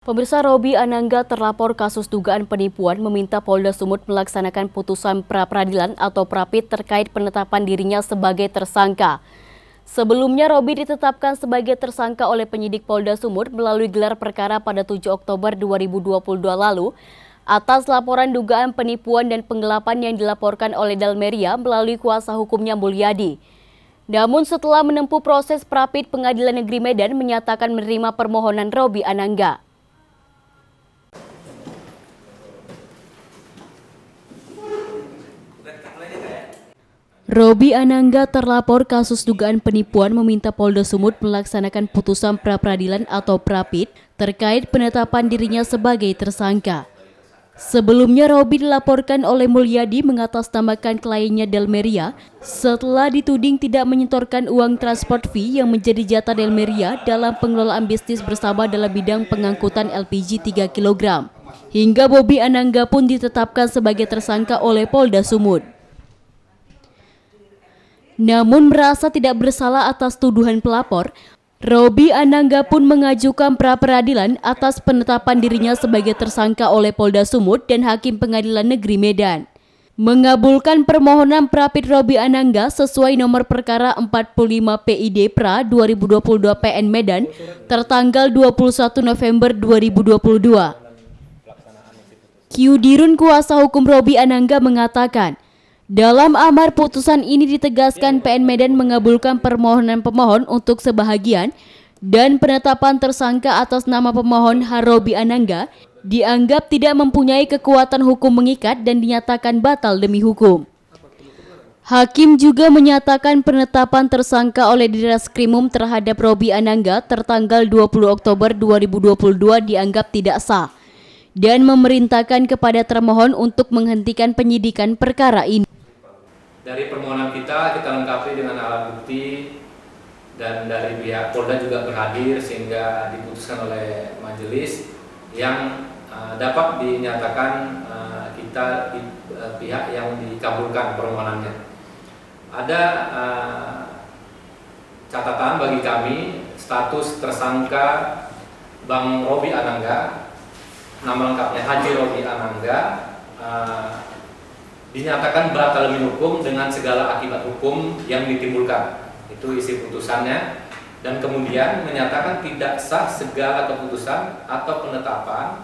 Pemirsa, Robi Anangga terlapor kasus dugaan penipuan meminta Polda Sumut melaksanakan putusan pra-peradilan atau prapit terkait penetapan dirinya sebagai tersangka. Sebelumnya, Robi ditetapkan sebagai tersangka oleh penyidik Polda Sumut melalui gelar perkara pada 7 Oktober 2022 lalu atas laporan dugaan penipuan dan penggelapan yang dilaporkan oleh Dalmeria melalui kuasa hukumnya Mulyadi. Namun setelah menempuh proses prapit, Pengadilan Negeri Medan menyatakan menerima permohonan Robi Anangga. Robi Anangga terlapor kasus dugaan penipuan meminta Polda Sumut melaksanakan putusan pra-peradilan atau prapit terkait penetapan dirinya sebagai tersangka. Sebelumnya Robi dilaporkan oleh Mulyadi mengatasnamakan kliennya Dalmeria setelah dituding tidak menyetorkan uang transport fee yang menjadi jatah Dalmeria dalam pengelolaan bisnis bersama dalam bidang pengangkutan LPG 3 kg. Hingga Robi Anangga pun ditetapkan sebagai tersangka oleh Polda Sumut. Namun merasa tidak bersalah atas tuduhan pelapor, Robi Anangga pun mengajukan pra-peradilan atas penetapan dirinya sebagai tersangka oleh Polda Sumut dan Hakim Pengadilan Negeri Medan. Mengabulkan permohonan prapit Robi Anangga sesuai nomor perkara 45 PID Pra 2022 PN Medan tertanggal 21 November 2022. Dirun kuasa hukum Robi Anangga mengatakan, dalam amar putusan ini ditegaskan PN Medan mengabulkan permohonan pemohon untuk sebahagian dan penetapan tersangka atas nama pemohon Robi Anangga dianggap tidak mempunyai kekuatan hukum mengikat dan dinyatakan batal demi hukum. Hakim juga menyatakan penetapan tersangka oleh Direskrimum terhadap Robi Anangga tertanggal 20 Oktober 2022 dianggap tidak sah dan memerintahkan kepada termohon untuk menghentikan penyidikan perkara ini. Dari permohonan kita lengkapi dengan alat bukti dan dari pihak Polda juga berhadir sehingga diputuskan oleh majelis yang dapat dinyatakan kita di pihak yang dikabulkan permohonannya. Ada catatan bagi kami, status tersangka Bang Robi Anangga, nama lengkapnya Haji Robi Anangga, dinyatakan batal demi hukum dengan segala akibat hukum yang ditimbulkan. Itu isi putusannya. Dan kemudian menyatakan tidak sah segala keputusan atau penetapan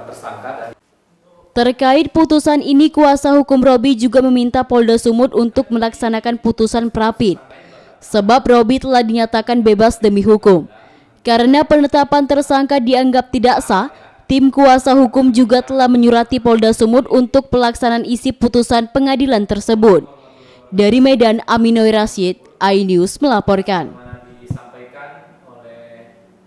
tersangka. Terkait putusan ini, kuasa hukum Robi juga meminta Polda Sumut untuk melaksanakan putusan prapit. Sebab Robi telah dinyatakan bebas demi hukum. Karena penetapan tersangka dianggap tidak sah, tim kuasa hukum juga telah menyurati Polda Sumut untuk pelaksanaan isi putusan pengadilan tersebut. Dari Medan, Aminoi Rashid, iNews melaporkan.